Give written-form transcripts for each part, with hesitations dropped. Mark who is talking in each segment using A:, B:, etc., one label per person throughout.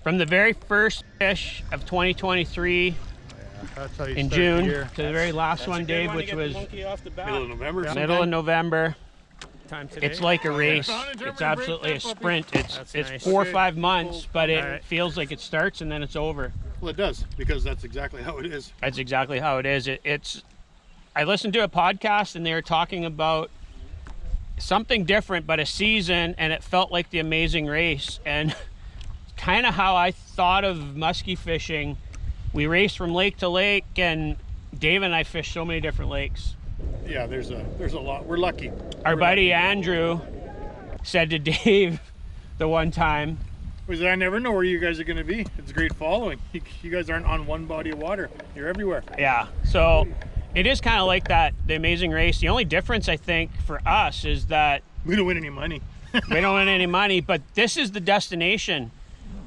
A: From the very first fish of 2023 in June to the very last one, Dave, which was
B: middle of November.
A: Middle of November.
C: Today.
A: It's like a race. It's absolutely a sprint. It's
C: nice.
A: 4 or 5 months, but it feels like it starts and then it's over.
B: Well, it does, because that's exactly how it is.
A: That's exactly how it is. I listened to a podcast and they were talking about something different, but a season, and it felt like the Amazing Race. And kind of how I thought of musky fishing. We race from lake to lake, and Dave and I fish so many different lakes.
B: Yeah, there's a lot. We're lucky.
A: Our buddy Andrew said to Dave the one time,
B: was I never know where you guys are going to be. It's great following. You guys aren't on one body of water. You're everywhere.
A: Yeah, so it is kind of like that, the Amazing Race. The only difference, I think, for us is that
B: we don't win any money.
A: We don't win any money, but this is the destination.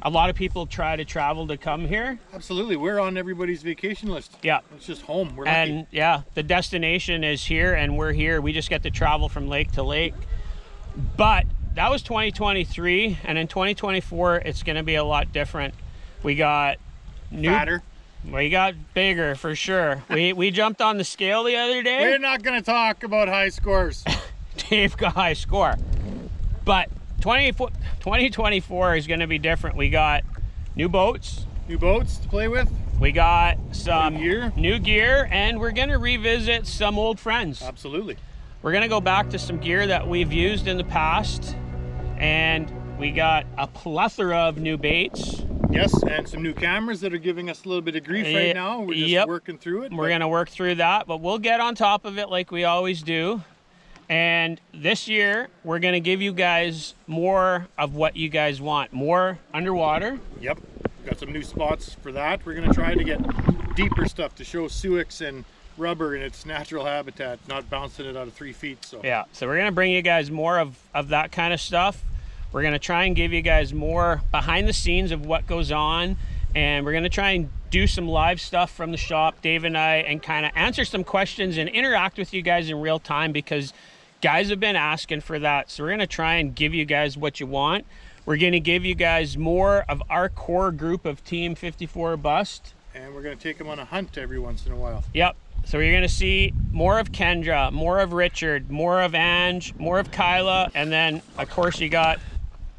A: A lot of people try to travel to come here.
B: Absolutely. We're on everybody's vacation list.
A: Yeah.
B: It's just home. We're lucky.
A: And yeah, the destination is here and we're here. We just get to travel from lake to lake. But that was 2023, and in 2024 it's going to be a lot different. We got
B: fatter.
A: We got bigger for sure. we jumped on the scale the other day.
B: We're not going to talk about high scores.
A: Dave got high score. But 2024 is going to be different. We got new boats.
B: New boats to play with.
A: We got some
B: new gear,
A: and we're going to revisit some old friends.
B: Absolutely.
A: We're going to go back to some gear that we've used in the past, and we got a plethora of new baits.
B: Yes, and some new cameras that are giving us a little bit of grief right now. We're just working through it.
A: We're going to work through that, but we'll get on top of it like we always do. And this year, we're going to give you guys more of what you guys want. More underwater.
B: Yep. Got some new spots for that. We're going to try to get deeper stuff to show Suicks and rubber in its natural habitat, not bouncing it out of 3 feet. So
A: yeah, so we're going to bring you guys more of that kind of stuff. We're going to try and give you guys more behind the scenes of what goes on. And we're going to try and do some live stuff from the shop, Dave and I, and kind of answer some questions and interact with you guys in real time, because guys have been asking for that. So we're going to try and give you guys what you want. We're going to give you guys more of our core group of Team 54 Bust.
B: And we're going to take them on a hunt every once in a while.
A: Yep. So you're going to see more of Kendra, more of Richard, more of Ange, more of Kyla. And then, of course, you got,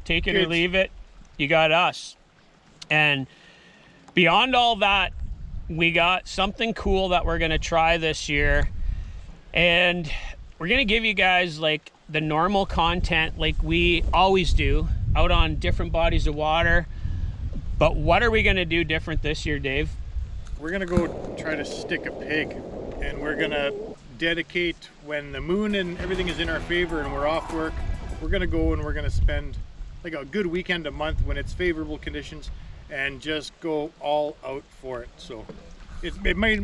A: take it or leave it, you got us. And beyond all that, we got something cool that we're going to try this year. And we're going to give you guys like the normal content like we always do out on different bodies of water. But what are we going to do different this year, Dave?
B: We're going to go try to stick a pig, and we're going to dedicate when the moon and everything is in our favor and we're off work. We're going to go and we're going to spend like a good weekend a month when it's favorable conditions and just go all out for it. So it might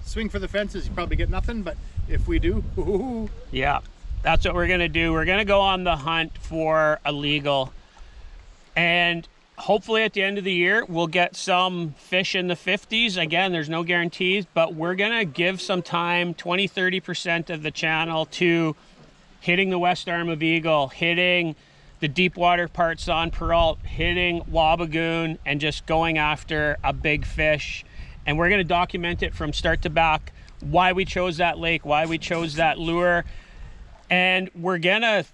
B: swing for the fences. You probably get nothing, but if we do, ooh.
A: Yeah, that's what we're going to do. We're going to go on the hunt for a legal, and hopefully at the end of the year, we'll get some fish in the 50s. Again, there's no guarantees, but we're going to give some time, 20-30% of the channel, to hitting the west arm of Eagle, hitting the deep water parts on Peralt, hitting Wabagoon, and just going after a big fish. And we're going to document it from start to back, why we chose that lake, why we chose that lure. And we're going to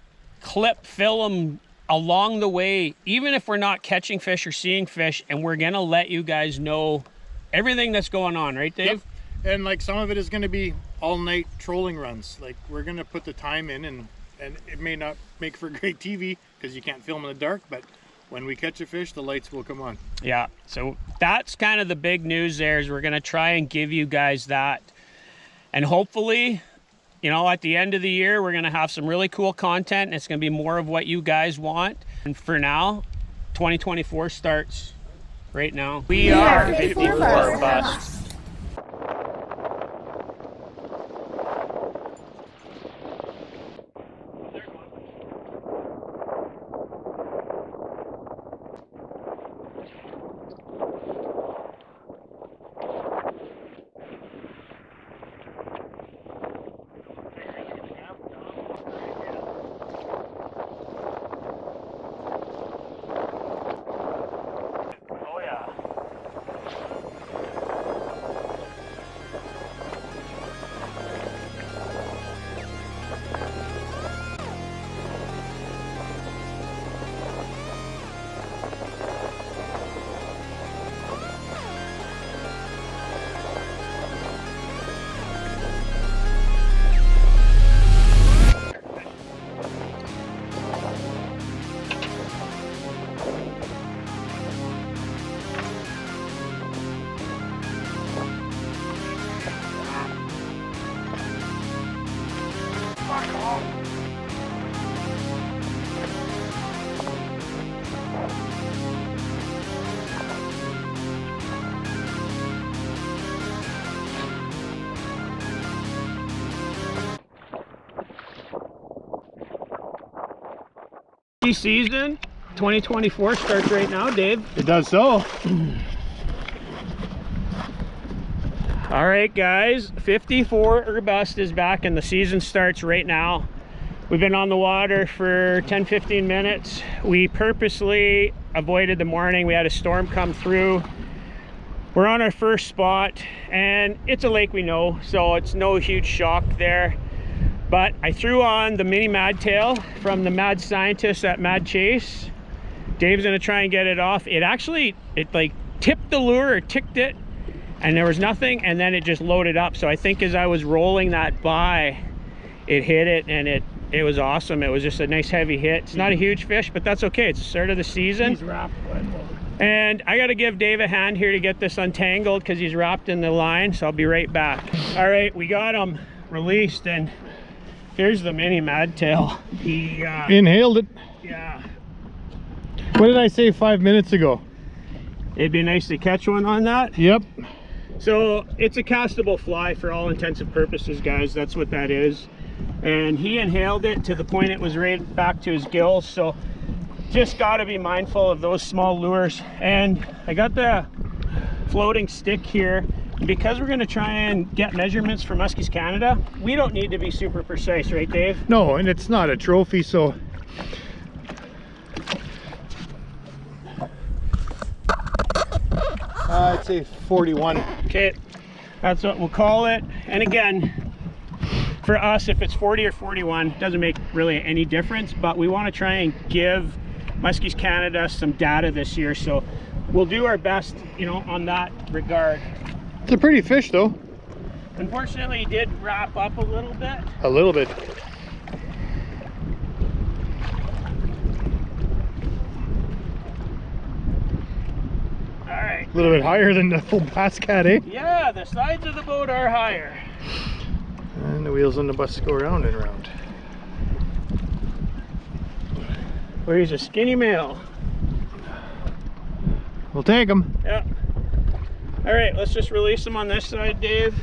A: film along the way, even if we're not catching fish or seeing fish, and we're going to let you guys know everything that's going on, right, Dave?
B: Yep. And like some of it is going to be all night trolling runs. Like we're going to put the time in, and it may not make for great TV because you can't film in the dark, but when we catch a fish, the lights will come on.
A: Yeah, so that's kind of the big news there, is we're going to try and give you guys that. And hopefully, you know, at the end of the year, we're going to have some really cool content, and it's going to be more of what you guys want. And for now, 2024 starts right now. We are 54 Bust. Musky season 2024 starts right now, Dave.
B: It does so.
A: All right, guys, 54 or bust is back and the season starts right now. We've been on the water for 10-15 minutes. We purposely avoided the morning. We had a storm come through. We're on our first spot and it's a lake we know, so it's no huge shock there. But I threw on the mini mad tail from the mad scientist at Mad Chase. Dave's gonna try and get it off. It like tipped the lure or ticked it and there was nothing, and then it just loaded up. So I think as I was rolling that by, it hit it, and it was awesome. It was just a nice heavy hit. It's not a huge fish, but that's okay. It's the start of the season.
B: He's wrapped.
A: And I got to give Dave a hand here to get this untangled because he's wrapped in the line, so I'll be right back. All right, we got him released, and here's the mini mad tail. He
B: inhaled it.
A: Yeah.
B: What did I say 5 minutes ago?
A: It'd be nice to catch one on that.
B: Yep.
A: So it's a castable fly for all intents and purposes, guys. That's what that is. And he inhaled it to the point it was right back to his gills. So just got to be mindful of those small lures. And I got the floating stick here. Because we're going to try and get measurements for Muskies Canada, we don't need to be super precise, right, Dave?
B: No, and it's not a trophy, so I'd say 41.
A: Okay, that's what we'll call it. And again, for us, if it's 40 or 41, doesn't make really any difference, but we want to try and give Muskies Canada some data this year, so we'll do our best, you know, on that regard.
B: It's a pretty fish, though.
A: Unfortunately, he did wrap up a little bit.
B: A little bit.
A: All right.
B: A little bit higher than the full bass cat, eh?
A: Yeah, the sides of the boat are higher.
B: And the wheels on the bus go round and round.
A: Well, he's a skinny male.
B: We'll take him.
A: Yeah. All right, let's just release him on this side, Dave.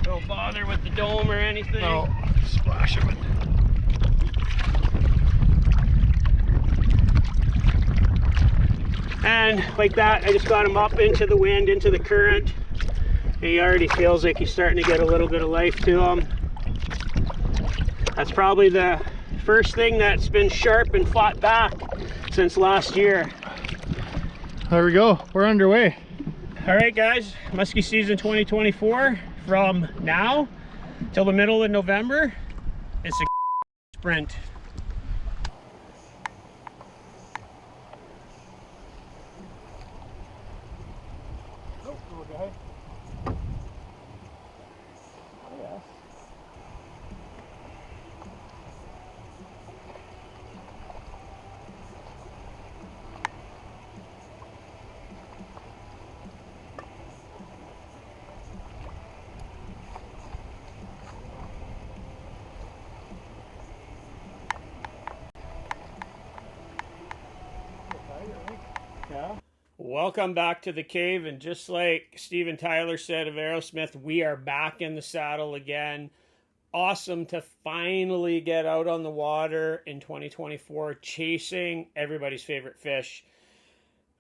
A: Don't bother with the dome or anything.
B: No, splash him.
A: And like that, I just got him up into the wind, into the current. And he already feels like he's starting to get a little bit of life to him. That's probably the first thing that's been sharp and fought back since last year.
B: There we go, we're underway.
A: All right, guys, Musky season 2024, from now till the middle of November, it's a sprint. Welcome back to the cave, and just like Steven Tyler said of Aerosmith, we are back in the saddle again. Awesome to finally get out on the water in 2024, chasing everybody's favorite fish.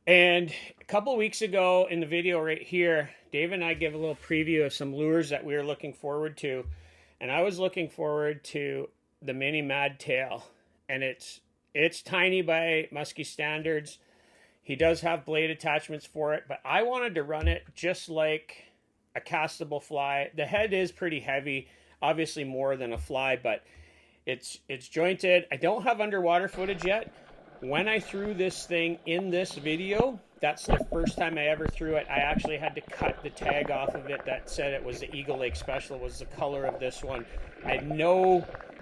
A: And a couple weeks ago in the video right here, Dave and I give a little preview of some lures that we were looking forward to. And I was looking forward to the mini mad tail, and it's tiny by Musky standards. He does have blade attachments for it, but I wanted to run it just like a castable fly. The head is pretty heavy, obviously more than a fly, but it's jointed. I don't have underwater footage yet. When I threw this thing in this video, that's the first time I ever threw it. I actually had to cut the tag off of it that said it was the Eagle Lake Special, was the color of this one. I had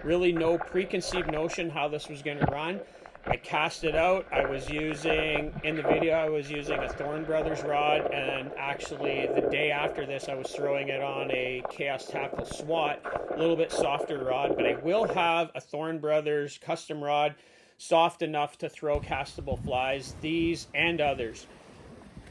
A: really no preconceived notion how this was going to run. I cast it out. I was using, in the video, I was using a Thorn Brothers rod, and actually the day after this, I was throwing it on a Chaos Tackle SWAT, a little bit softer rod, but I will have a Thorn Brothers custom rod, soft enough to throw castable flies, these and others.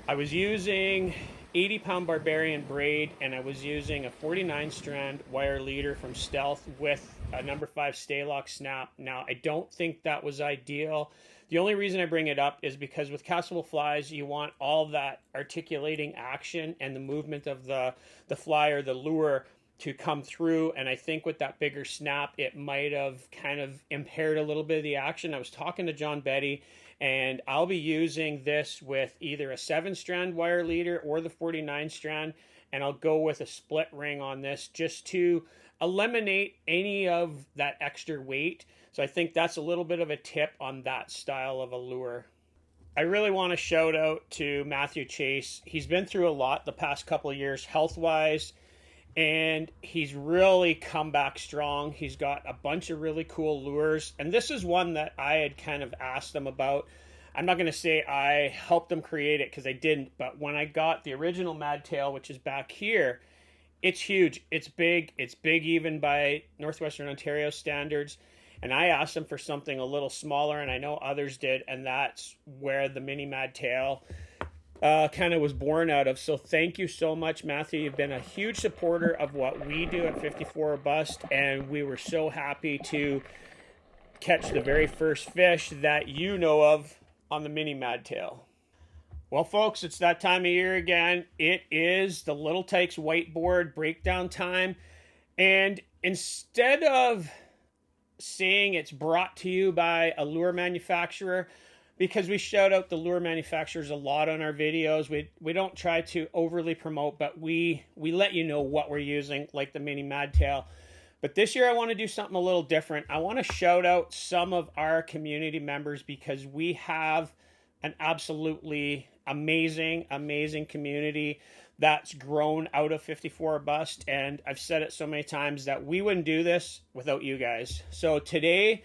A: I was using 80-pound Barbarian Braid, and I was using a 49 strand wire leader from Stealth with a number 5 stay lock snap. Now, I don't think that was ideal. The only reason I bring it up is because with castable flies, you want all that articulating action and the movement of the fly or the lure to come through. And I think with that bigger snap, it might have kind of impaired a little bit of the action. I was talking to John Betty, and I'll be using this with either a 7-strand wire leader or the 49-strand, and I'll go with a split ring on this just to eliminate any of that extra weight. So I think that's a little bit of a tip on that style of a lure. I really want to shout out to Matthew Chase. He's been through a lot the past couple of years health-wise, and he's really come back strong. He's got a bunch of really cool lures, and this is one that I had kind of asked him about. I'm not going to say I helped him create it because I didn't, but when I got the original Mad Tail, which is back here, it's huge, it's big even by Northwestern Ontario standards, and I asked him for something a little smaller, and I know others did, and that's where the mini Mad Tail kind of was born out of. So thank you so much, Matthew. You've been a huge supporter of what we do at 54 Bust, and we were so happy to catch the very first fish that you know of on the mini Mad Tail. Well, folks, it's that time of year again. It is the Little Tykes whiteboard breakdown time, and instead of saying it's brought to you by a lure manufacturer, because we shout out the lure manufacturers a lot on our videos. We don't try to overly promote, but we let you know what we're using, like the mini Mad Tail. But this year I want to do something a little different. I want to shout out some of our community members because we have an absolutely amazing community that's grown out of 54 Bust. And I've said it so many times that we wouldn't do this without you guys. So today,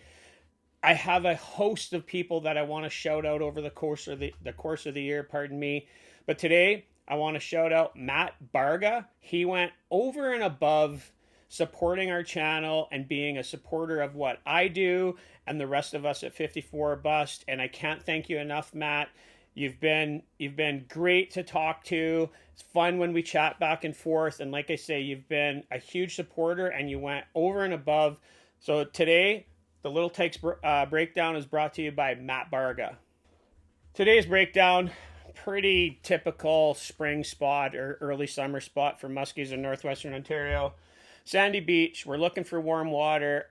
A: I have a host of people that I want to shout out over the course of the year, pardon me. But today, I want to shout out Matt Barga. He went over and above supporting our channel and being a supporter of what I do and the rest of us at 54 Bust. And I can't thank you enough, Matt. You've been great to talk to. It's fun when we chat back and forth. And like I say, you've been a huge supporter and you went over and above. So today, the Little Tykes breakdown is brought to you by Matt Barga. Today's breakdown, pretty typical spring spot or early summer spot for muskies in Northwestern Ontario. Sandy beach, we're looking for warm water.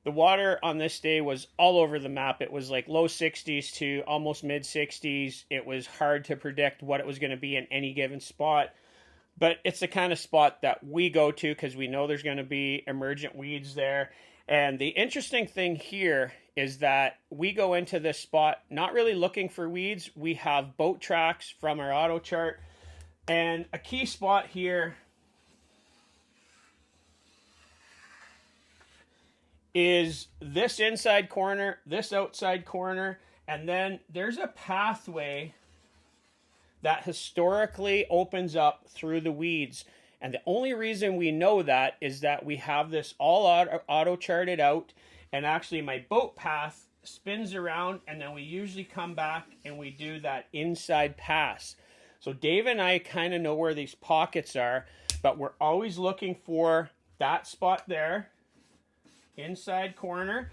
A: The water on this day was all over the map. It was like low 60s to almost mid 60s. It was hard to predict what it was going to be in any given spot. But it's the kind of spot that we go to because we know there's going to be emergent weeds there. And the interesting thing here is that we go into this spot not really looking for weeds. We have boat tracks from our auto chart. And a key spot here is this inside corner, this outside corner, and then there's a pathway that historically opens up through the weeds. And the only reason we know that is that we have this all auto charted out, and actually my boat path spins around, and then we usually come back and we do that inside pass. So Dave and I kind of know where these pockets are, but we're always looking for that spot there, inside corner.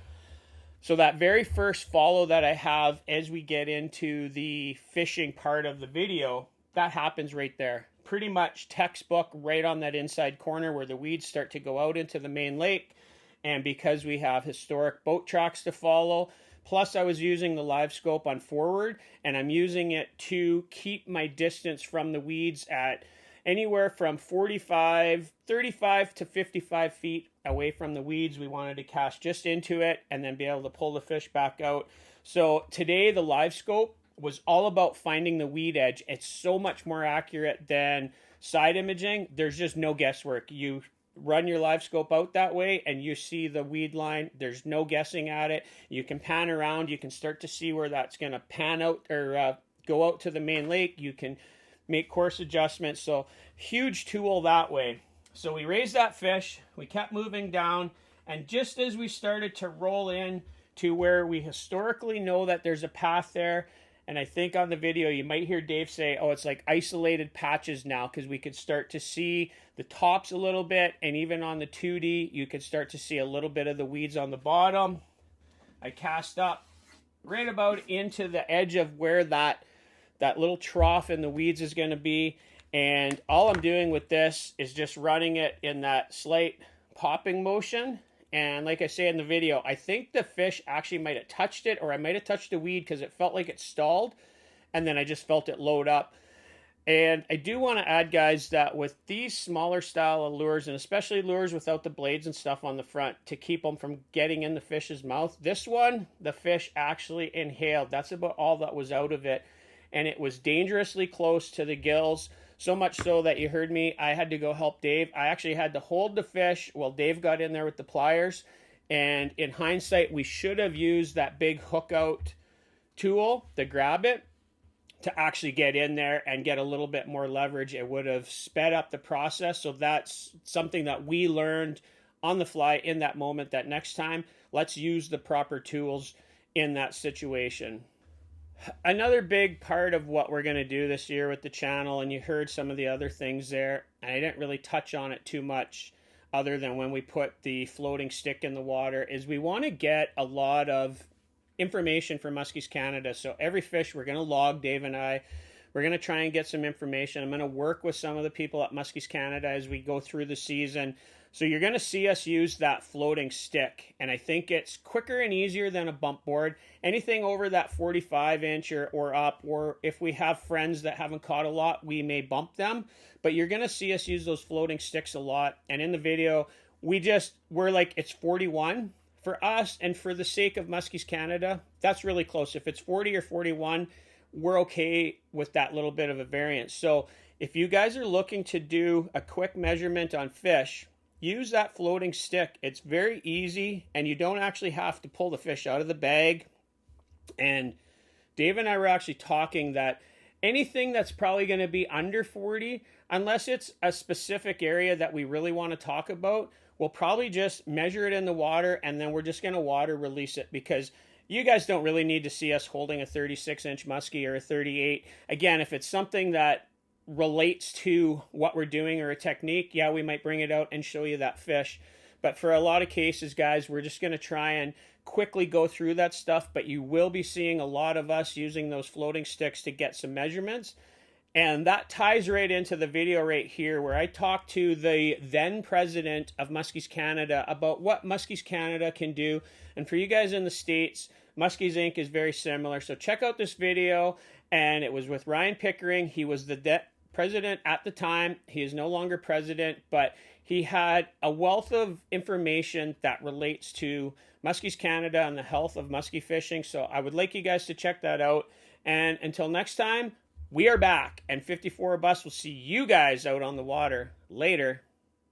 A: So that very first follow that I have as we get into the fishing part of the video, that happens right there. Pretty much textbook right on that inside corner where the weeds start to go out into the main lake. And because we have historic boat tracks to follow, plus I was using the live scope on forward, and I'm using it to keep my distance from the weeds at anywhere from 35 to 55 feet away from the weeds. We wanted to cast just into it and then be able to pull the fish back out. So today the live scope was all about finding the weed edge. It's so much more accurate than side imaging. There's just no guesswork. You run your live scope out that way and you see the weed line. There's no guessing at it. You can pan around. You can start to see where that's going to pan out or go out to the main lake. You can make course adjustments. So huge tool that way. So we raised that fish. We kept moving down. And just as we started to roll in to where we historically know that there's a path there, And I think on the video, you might hear Dave say, oh, it's like isolated patches now, because we could start to see the tops a little bit. And even on the 2D, you could start to see a little bit of the weeds on the bottom. I cast up right about into the edge of where that little trough in the weeds is going to be. And all I'm doing with this is just running it in that slight popping motion. And like I say in the video, I think the fish actually might have touched it, or I might have touched the weed because it felt like it stalled. And then I just felt it load up. And I do want to add, guys, that with these smaller style of lures, and especially lures without the blades and stuff on the front to keep them from getting in the fish's mouth, this one, the fish actually inhaled. That's about all that was out of it. And it was dangerously close to the gills. So much so that you heard me, I had to go help Dave. I actually had to hold the fish while Dave got in there with the pliers. And in hindsight, we should have used that big hook out tool to grab it to actually get in there and get a little bit more leverage. It would have sped up the process. So that's something that we learned on the fly in that moment, that next time, let's use the proper tools in that situation. Another big part of what we're going to do this year with the channel, and you heard some of the other things there, and I didn't really touch on it too much other than when we put the floating stick in the water, is we want to get a lot of information for Muskies Canada. So every fish we're going to log, Dave and I, we're going to try and get some information. I'm going to work with some of the people at Muskies Canada as we go through the season. So you're going to see us use that floating stick. And I think it's quicker and easier than a bump board. Anything over that 45 inch or up, or if we have friends that haven't caught a lot, we may bump them. But you're going to see us use those floating sticks a lot. And in the video, we're like, it's 41 for us. And for the sake of Muskies Canada, that's really close. If it's 40 or 41, we're okay with that little bit of a variance. So if you guys are looking to do a quick measurement on fish, use that floating stick. It's very easy, and you don't actually have to pull the fish out of the bag. And Dave and I were actually talking that anything that's probably going to be under 40, unless it's a specific area that we really want to talk about, we'll probably just measure it in the water, and then we're just going to water release it, because you guys don't really need to see us holding a 36-inch muskie or a 38. Again, if it's something that relates to what we're doing or a technique, yeah, we might bring it out and show you that fish. But for a lot of cases, guys, we're just going to try and quickly go through that stuff. But you will be seeing a lot of us using those floating sticks to get some measurements. And that ties right into the video right here, where I talked to the then president of Muskies Canada about what Muskies Canada can do. And for you guys in the States, Muskies Inc. is very similar. So check out this video. And it was with Ryan Pickering. He was the president at the time. He is no longer president, but he had a wealth of information that relates to Muskies Canada and the health of muskie fishing. So I would like you guys to check that out. And until next time, we are back, and 54 of us will see you guys out on the water later.